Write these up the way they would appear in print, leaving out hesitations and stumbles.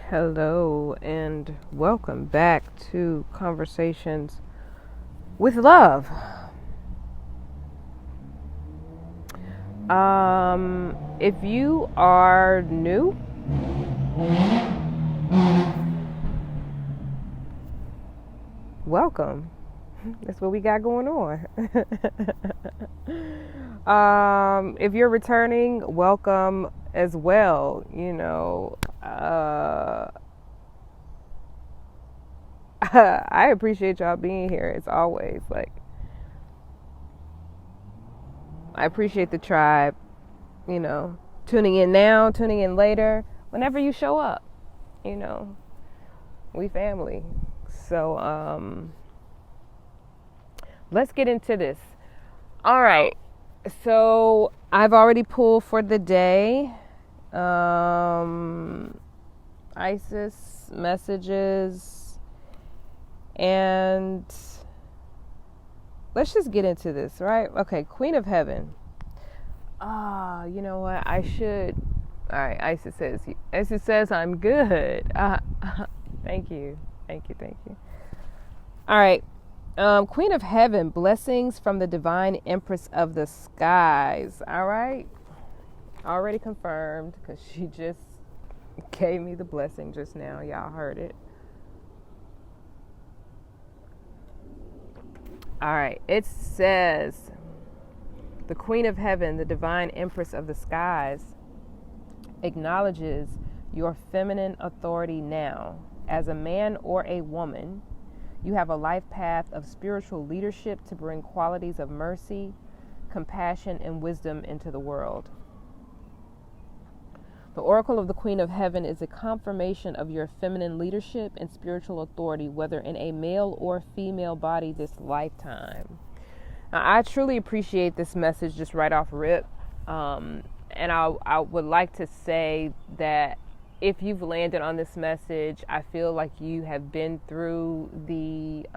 Hello and welcome back to Conversations with Love. If you are new, welcome. That's what we got going on. If you're returning, welcome as well. I appreciate y'all being here as always. I appreciate the tribe, tuning in now, tuning in later, whenever you show up, we family. So, let's get into this. All right. So I've already pulled for the day. ISIS messages, and let's just get into this, right? Okay, Queen of Heaven. You know what? I should. All right, Isis says I'm good. Thank you. All right. Queen of Heaven, blessings from the divine Empress of the skies. All right. Already confirmed because she just gave me the blessing just now. Y'all heard it. All right. It says, the Queen of Heaven, the divine Empress of the skies, acknowledges your feminine authority now. As a man or a woman, you have a life path of spiritual leadership to bring qualities of mercy, compassion, and wisdom into the world. The Oracle of the Queen of Heaven is a confirmation of your feminine leadership and spiritual authority, whether in a male or female body this lifetime. Now, I truly appreciate this message just right off rip. And I would like to say that if you've landed on this message, I feel like you have been through the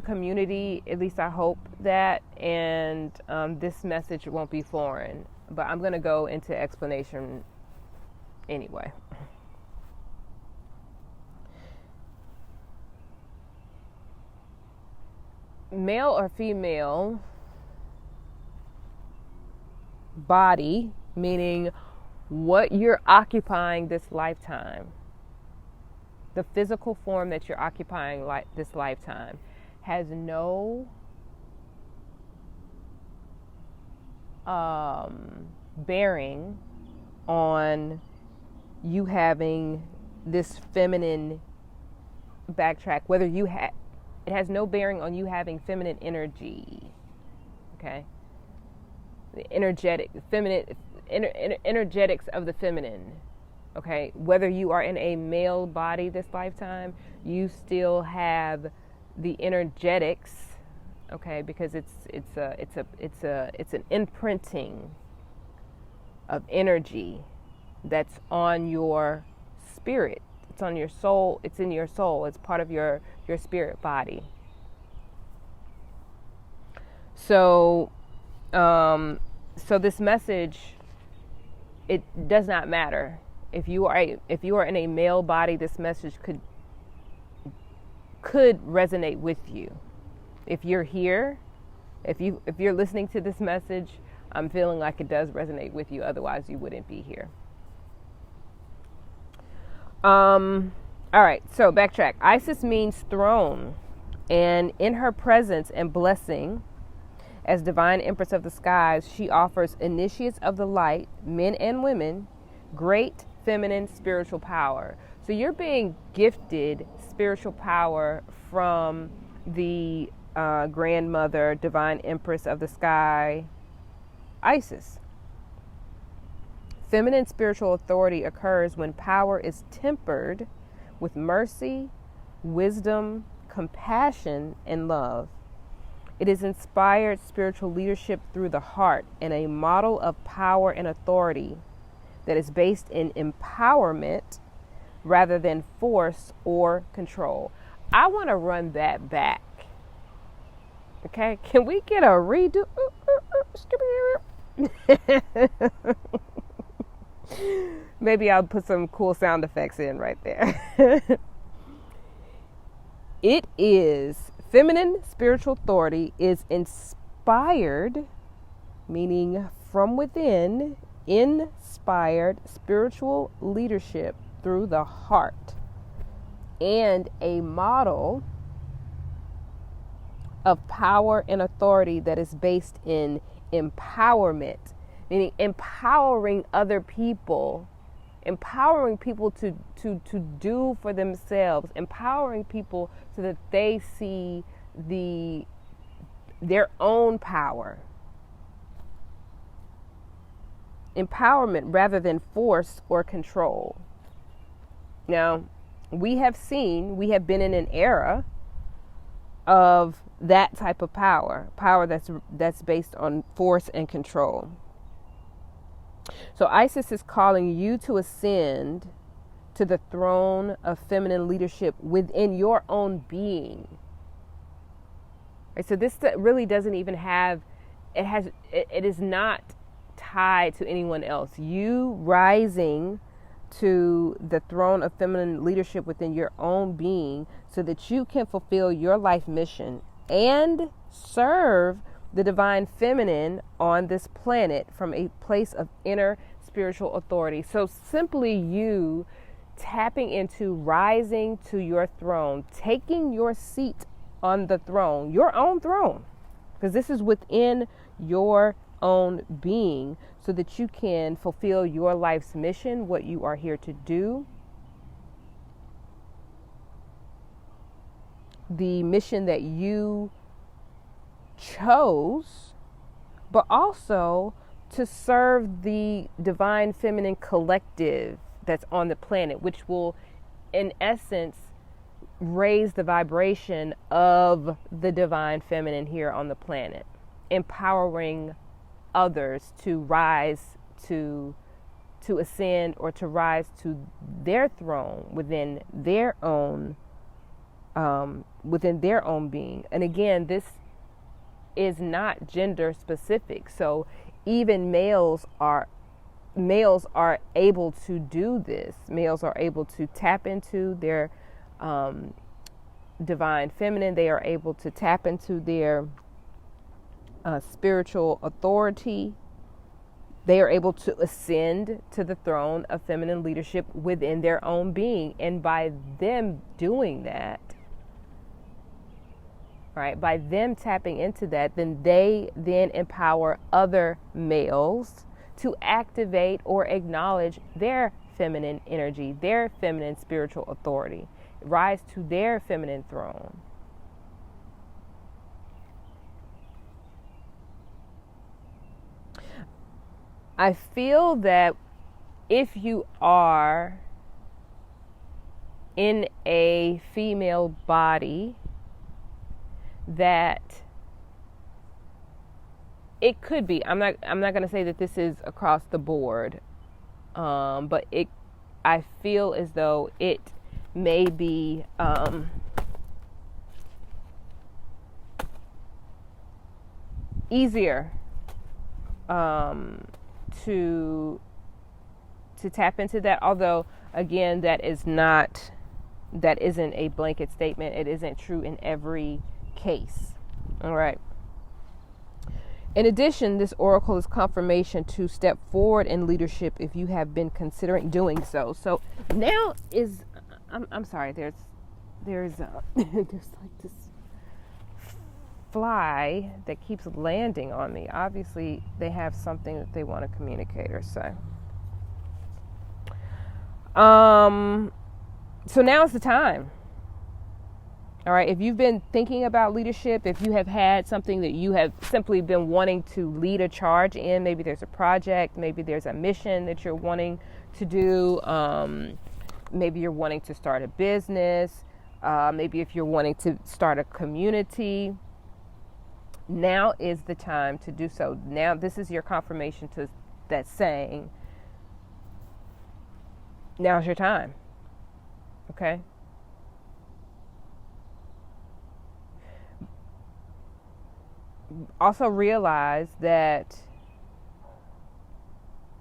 community, at least I hope that, and this message won't be foreign. But I'm going to go into explanation anyway. Male or female body, meaning what you're occupying this lifetime, the physical form that you're occupying this lifetime, has no bearing on you having this feminine backtrack. It has no bearing on you having feminine energy. Okay, the energetics of the feminine. Okay, whether you are in a male body this lifetime, you still have the energetics. Okay, because it's an imprinting of energy that's on your spirit. It's on your soul. It's in your soul. It's part of your spirit body. So this message, it does not matter if you are in a male body. This message could resonate with you. If you're here, if you're listening to this message, I'm feeling like it does resonate with you. Otherwise, you wouldn't be here. All right. So backtrack. Isis means throne, and in her presence and blessing, as divine Empress of the skies, she offers initiates of the light, men and women, great feminine spiritual power. So you're being gifted spiritual power from the grandmother, divine Empress of the sky, Isis. Feminine spiritual authority occurs when power is tempered with mercy, wisdom, compassion, and love. It is inspired spiritual leadership through the heart and a model of power and authority that is based in empowerment rather than force or control. I want to run that back. Okay, can we get a redo? Maybe I'll put some cool sound effects in right there. It is feminine spiritual authority is inspired, meaning from within, inspired spiritual leadership through the heart, and a model of power and authority that is based in empowerment, meaning empowering other people, empowering people to do for themselves, empowering people so that they see their own power. Empowerment rather than force or control. Now, we have been in an era of that type of power that's based on force and control. So Isis is calling you to ascend to the throne of feminine leadership within your own being. Right, so this really doesn't even have, it is not tied to anyone else. You rising to the throne of feminine leadership within your own being so that you can fulfill your life mission and serve the divine feminine on this planet from a place of inner spiritual authority. So simply you tapping into rising to your throne, taking your seat on the throne, your own throne, because this is within your own being, so that you can fulfill your life's mission, what you are here to do, the mission that you chose, but also to serve the divine feminine collective that's on the planet, which will, in essence, raise the vibration of the divine feminine here on the planet, empowering others to rise to ascend or to rise to their throne within their own being. And again, this is not gender specific. So even males are able to do this. Males are able to tap into their divine feminine. They are able to tap into their spiritual authority. They are able to ascend to the throne of feminine leadership within their own being. And by them doing that, right, by them tapping into that, then they then empower other males to activate or acknowledge their feminine energy, their feminine spiritual authority, rise to their feminine throne. I feel that if you are in a female body, that it could be, I'm not going to say that this is across the board, but I feel as though it may be easier to tap into that, although again that isn't a blanket statement. It isn't true in every case. All right. In addition, this oracle is confirmation to step forward in leadership if you have been considering doing so. So now is, I'm sorry, there's like this fly that keeps landing on me. Obviously, they have something that they want to communicate or say. So now is the time. All right, if you've been thinking about leadership, if you have had something that you have simply been wanting to lead a charge in, maybe there's a project, maybe there's a mission that you're wanting to do, maybe you're wanting to start a business, maybe if you're wanting to start a community, now is the time to do so. Now this is your confirmation to that saying, now's your time. Okay? Also realize that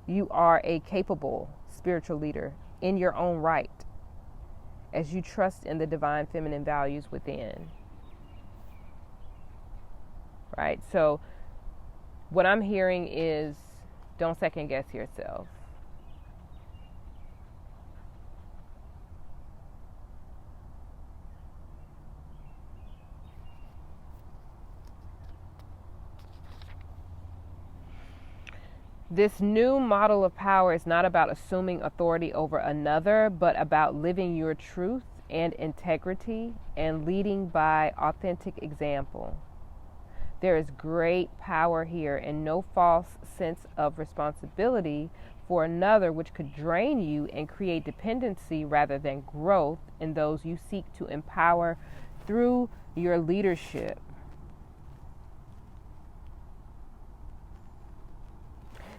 you are a capable spiritual leader in your own right as you trust in the divine feminine values within. Right? So what I'm hearing is, don't second guess yourself. This new model of power is not about assuming authority over another, but about living your truth and integrity and leading by authentic example. There is great power here and no false sense of responsibility for another, which could drain you and create dependency rather than growth in those you seek to empower through your leadership.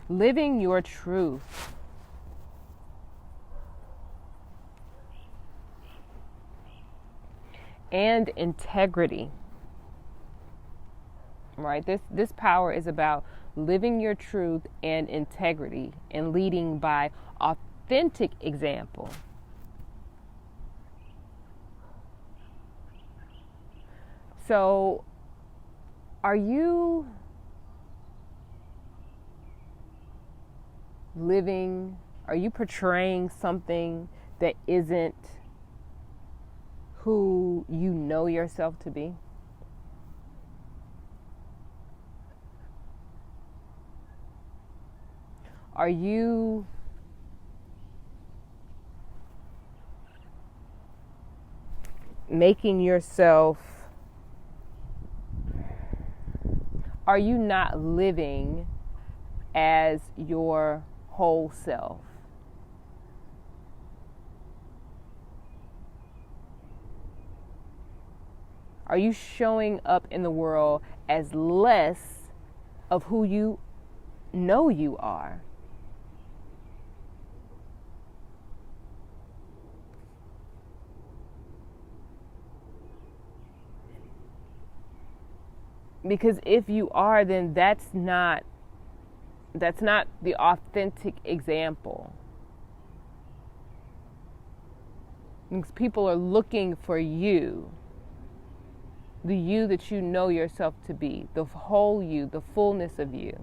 Living your truth. And integrity. Right? This power is about living your truth and integrity and leading by authentic example. So, are you portraying something that isn't who you know yourself to be? Are you making yourself, are you not living as your whole self? Are you showing up in the world as less of who you know you are? Because if you are, then that's not the authentic example. Because people are looking for you, the you that you know yourself to be, the whole you, the fullness of you.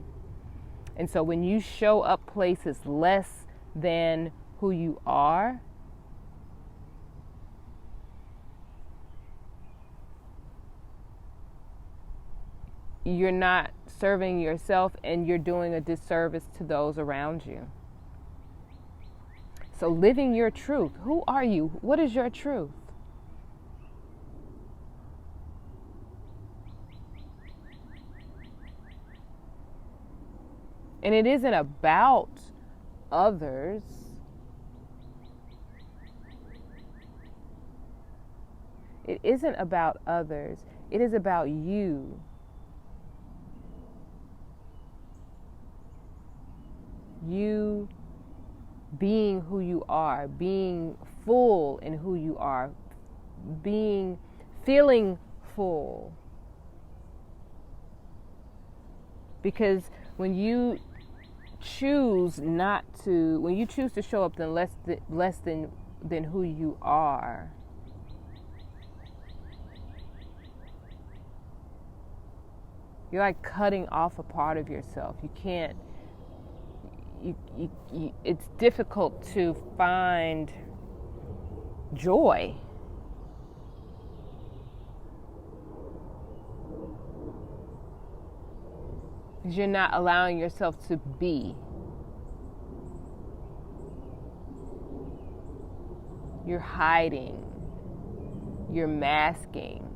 And so when you show up places less than who you are, you're not serving yourself and you're doing a disservice to those around you. So living your truth. Who are you? What is your truth? And it isn't about others. It isn't about others. It is about you. You being who you are, being full in who you are, feeling full. Because when you choose to show up then less than who you are, you're like cutting off a part of yourself. You can't. It's difficult to find joy. Because you're not allowing yourself to be. You're hiding. You're masking.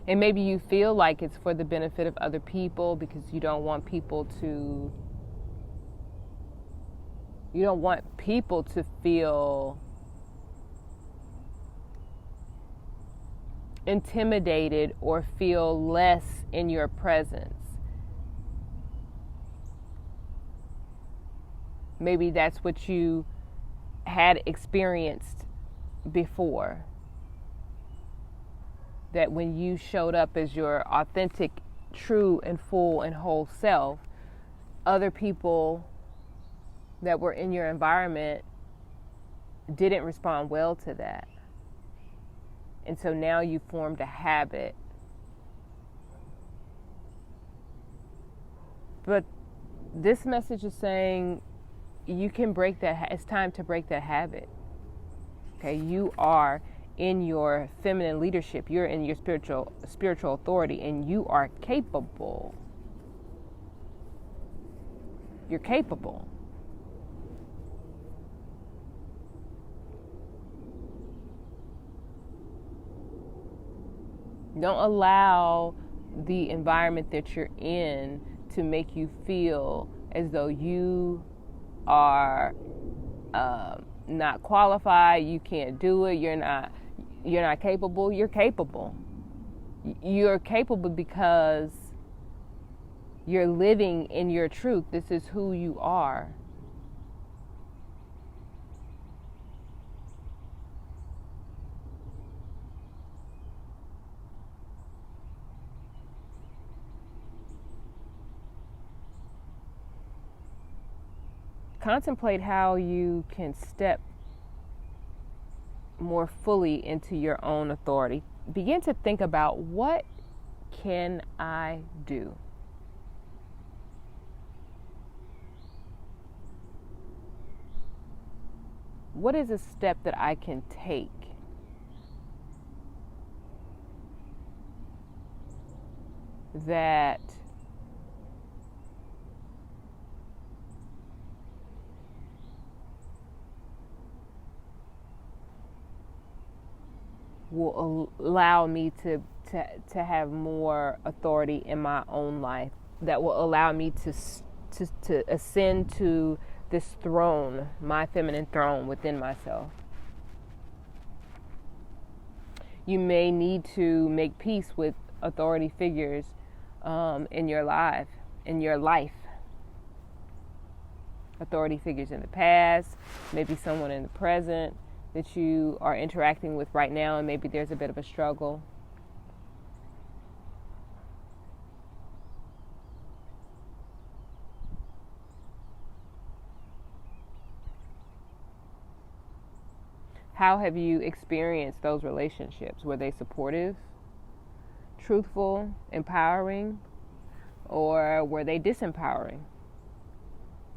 And maybe you feel like it's for the benefit of other people because you don't want people to feel intimidated or feel less in your presence. Maybe that's what you had experienced before. That when you showed up as your authentic, true, and full and whole self, other people that were in your environment didn't respond well to that. And so now you formed a habit. But this message is saying you can break that. It's time to break that habit. Okay, you are in your feminine leadership. You're in your spiritual authority, and you are capable. You're capable. Don't allow the environment that you're in to make you feel as though you are not qualified. You can't do it. You're not capable. You're capable. You're capable because you're living in your truth. This is who you are. Contemplate how you can step more fully into your own authority. Begin to think about, what can I do? What is a step that I can take that will allow me to have more authority in my own life, that will allow me to ascend to this throne, my feminine throne within myself. You may need to make peace with authority figures in your life. Authority figures in the past, maybe someone in the present that you are interacting with right now, and maybe there's a bit of a struggle. How have you experienced those relationships? Were they supportive, truthful, empowering, or were they disempowering?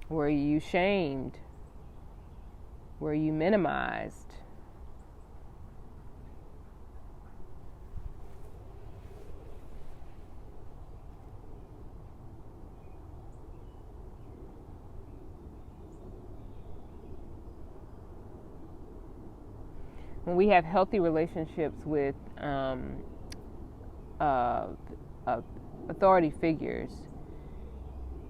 Were you shamed? Were you minimized? When we have healthy relationships with authority figures,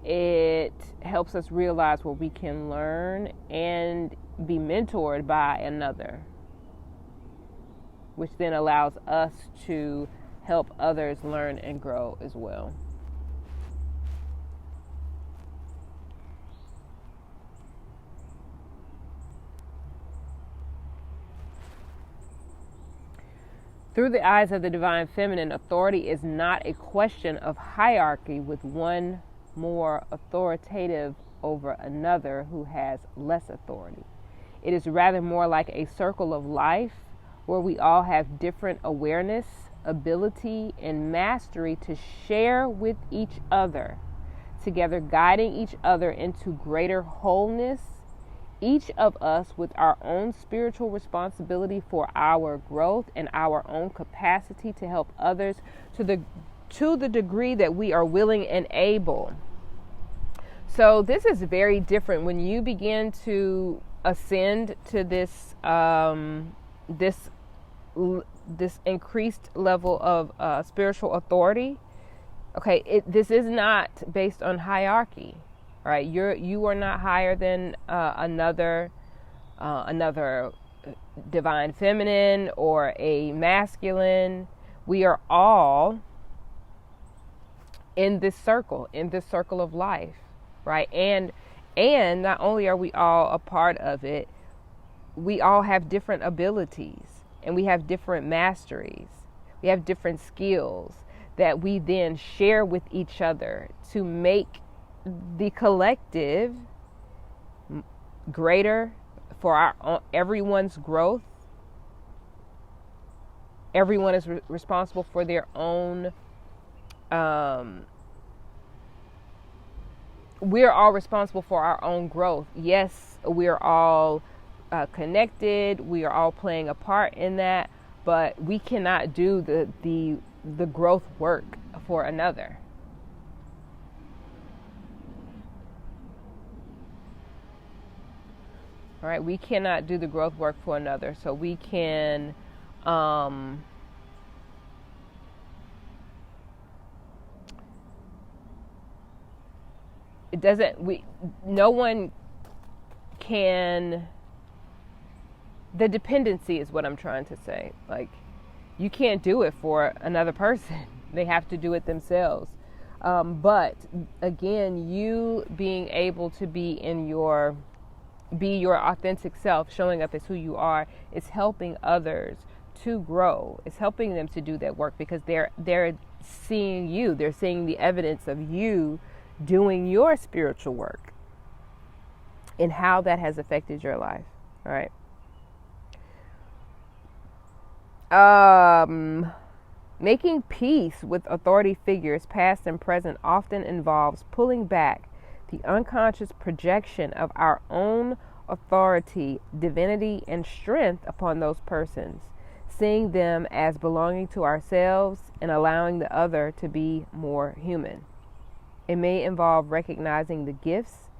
it helps us realize what we can learn and be mentored by another, which then allows us to help others learn and grow as well. Through the eyes of the divine feminine, authority is not a question of hierarchy with one more authoritative over another who has less authority. It is rather more like a circle of life where we all have different awareness, ability, and mastery to share with each other, together guiding each other into greater wholeness, each of us with our own spiritual responsibility for our growth and our own capacity to help others to the degree that we are willing and able. So this is very different when you begin to ascend to this this increased level of spiritual authority. Okay, this is not based on hierarchy. All right, you are not higher than another divine feminine or a masculine. We are all in this circle of life, right? And not only are we all a part of it, we all have different abilities and we have different masteries. We have different skills that we then share with each other to make the collective greater for everyone's growth. Everyone is responsible for their own. We're all responsible for our own growth. Yes, we're all connected. We are all playing a part in that, but we cannot do the growth work for another. All right, we cannot do the growth work for another. So we can it doesn't we no one can. The dependency is what I'm trying to say. Like, you can't do it for another person. They have to do it themselves. But again, you being able to be your authentic self, showing up as who you are, is helping others to grow. It's helping them to do that work, because they're seeing you. They're seeing the evidence of you doing your spiritual work and how that has affected your life. All right. Making peace with authority figures, past and present, often involves pulling back the unconscious projection of our own authority, divinity, and strength upon those persons, seeing them as belonging to ourselves and allowing the other to be more human. It may involve recognizing the gifts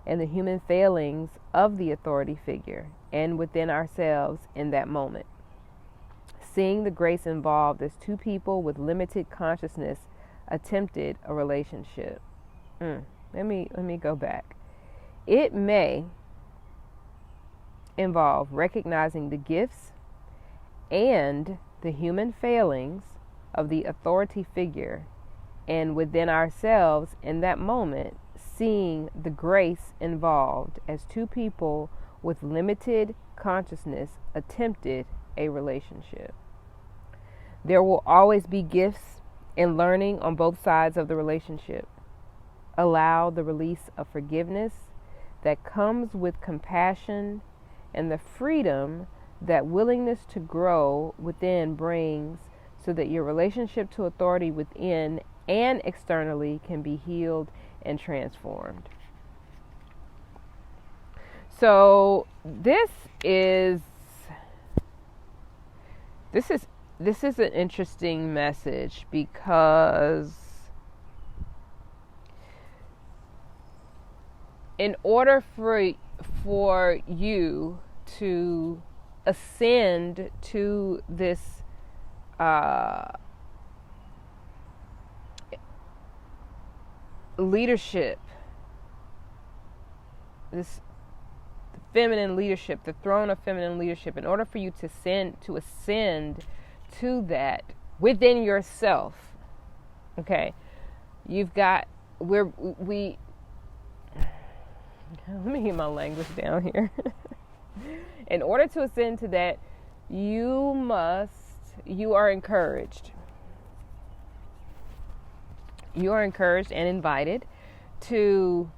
and the human failings of the authority figure and within ourselves in that moment. Seeing the grace involved as two people with limited consciousness attempted a relationship. Let me go back. It may involve recognizing the gifts and the human failings of the authority figure, and within ourselves in that moment, seeing the grace involved as two people with limited consciousness attempted a relationship. There will always be gifts and learning on both sides of the relationship. Allow the release of forgiveness that comes with compassion and the freedom that willingness to grow within brings, so that your relationship to authority within and externally can be healed and transformed. So this is an interesting message, because in order for you to ascend to this leadership, this feminine leadership, the throne of feminine leadership, in order for you to ascend to that within yourself, okay, you've got, let me get my language down here. In order to ascend to that, you are encouraged. You are encouraged and invited to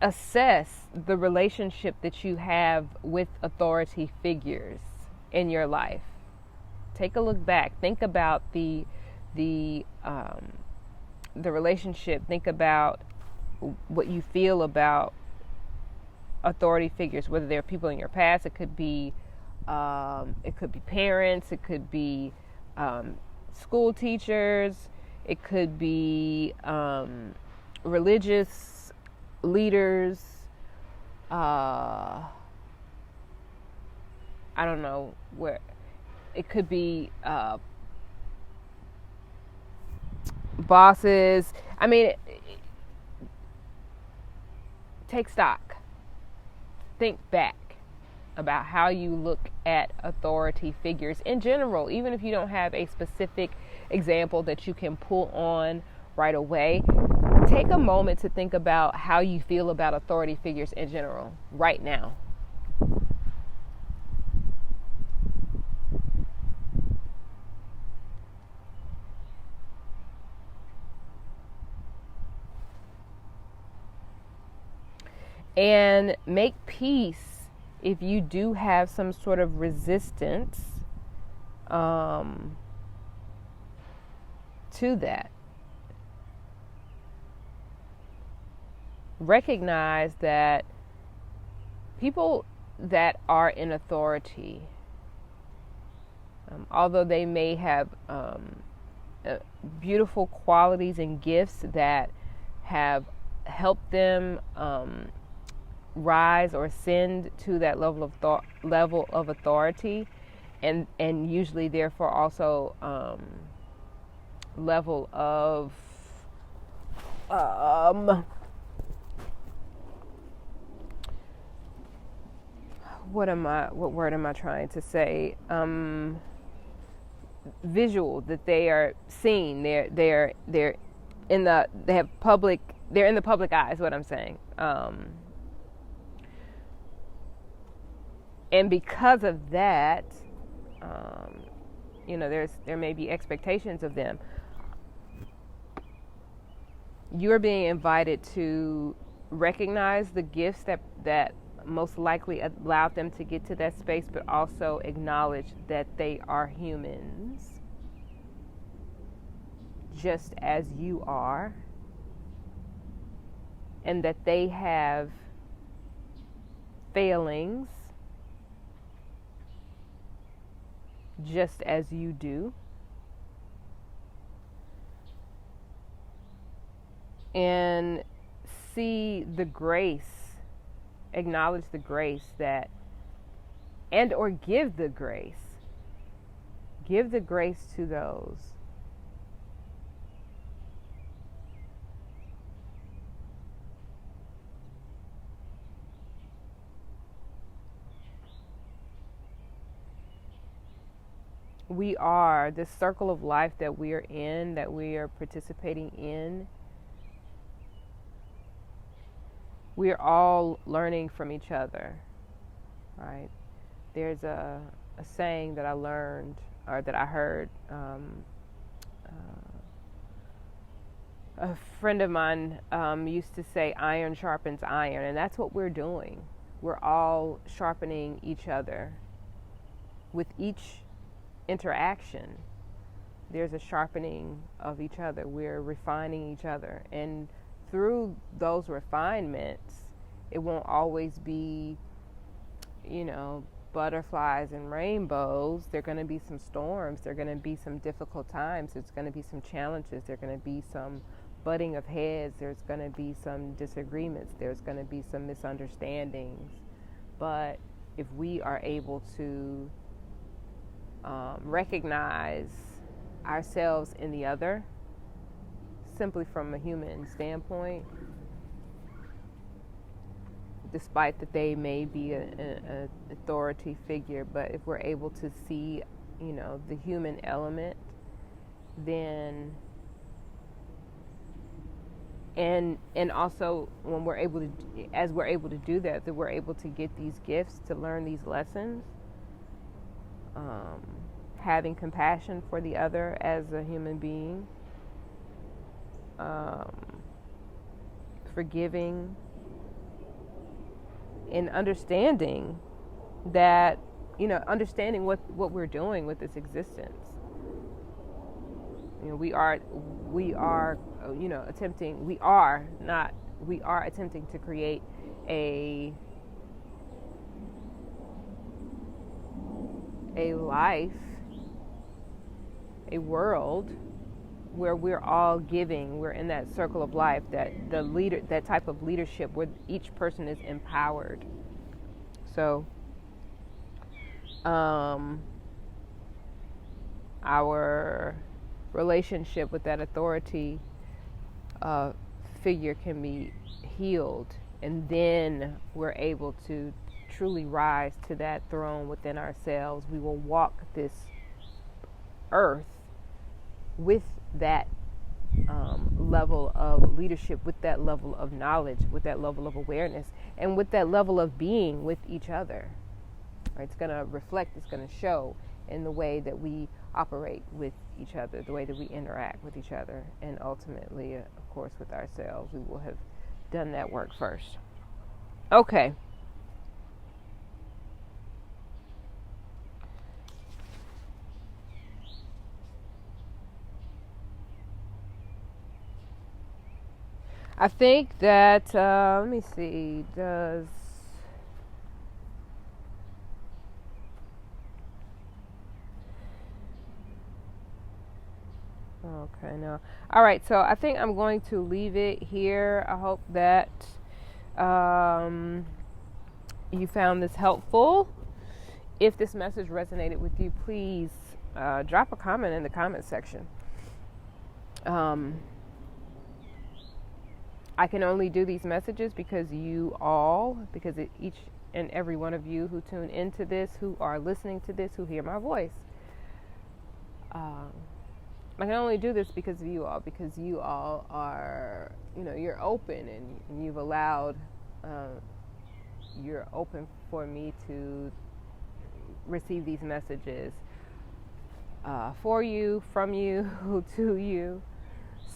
assess the relationship that you have with authority figures in your life. Take a look back. Think about the relationship. Think about what you feel about authority figures, whether they're people in your past. It could be parents. It could be school teachers. It could be religious leaders. I don't know where. It could be bosses. I mean, take stock. Think back about how you look at authority figures in general, even if you don't have a specific example that you can pull on right away. Take a moment to think about how you feel about authority figures in general right now. And make peace if you do have some sort of resistance to that. Recognize that people that are in authority, although they may have beautiful qualities and gifts that have helped them rise or ascend to that level of authority, and usually therefore also level of what word am I trying to say? Visual, that they are seen. They're in the public eye is what I'm saying. And because of that, there may be expectations of them. You're being invited to recognize the gifts that most likely allowed them to get to that space, but also acknowledge that they are humans, just as you are, and that they have failings, just as you do. And see the grace, acknowledge the grace that, and or give the grace to those we are, this circle of life that we are in, that we are participating in. We are all learning from each other, right? There's a saying that I learned, or that I heard. A friend of mine used to say, iron sharpens iron, and that's what we're doing. We're all sharpening each other. With each interaction, there's a sharpening of each other. We're refining each other, and through those refinements, it won't always be, butterflies and rainbows. There are going to be some storms. There are going to be some difficult times. There's going to be some challenges. There are going to be some butting of heads. There's going to be some disagreements. There's going to be some misunderstandings. But if we are able to recognize ourselves in the other, simply from a human standpoint, despite that they may be an authority figure, but if we're able to see, the human element, then, and also when we're able to, as we're able to do that, that we're able to get these gifts, to learn these lessons, having compassion for the other as a human being, forgiving, and understanding that, understanding what we're doing with this existence. We are attempting to create a life, a world where we're all giving. We're in that circle of life, that type of leadership where each person is empowered. So our relationship with that authority figure can be healed, and then we're able to truly rise to that throne within ourselves. We will walk this earth with that level of leadership, with that level of knowledge, with that level of awareness, and with that level of being with each other. Right? It's going to reflect, it's going to show in the way that we operate with each other, the way that we interact with each other, and ultimately, of course, with ourselves. We will have done that work first. Okay. I think that, let me see, okay, no. All right, so I think I'm going to leave it here. I hope that um, you found this helpful. If this message resonated with you, please drop a comment in the comment section. I can only do these messages because each and every one of you who tune into this, who are listening to this, who hear my voice. I can only do this because you all are, you're open and you've allowed, you're open for me to receive these messages for you, from you, to you.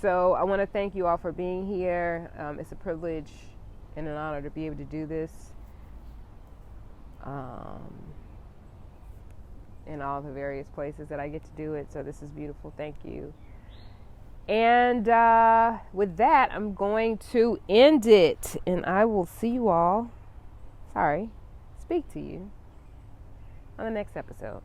So I want to thank you all for being here. It's a privilege and an honor to be able to do this in all the various places that I get to do it. So this is beautiful. Thank you. And with that, I'm going to end it. And I will see you all, speak to you on the next episode.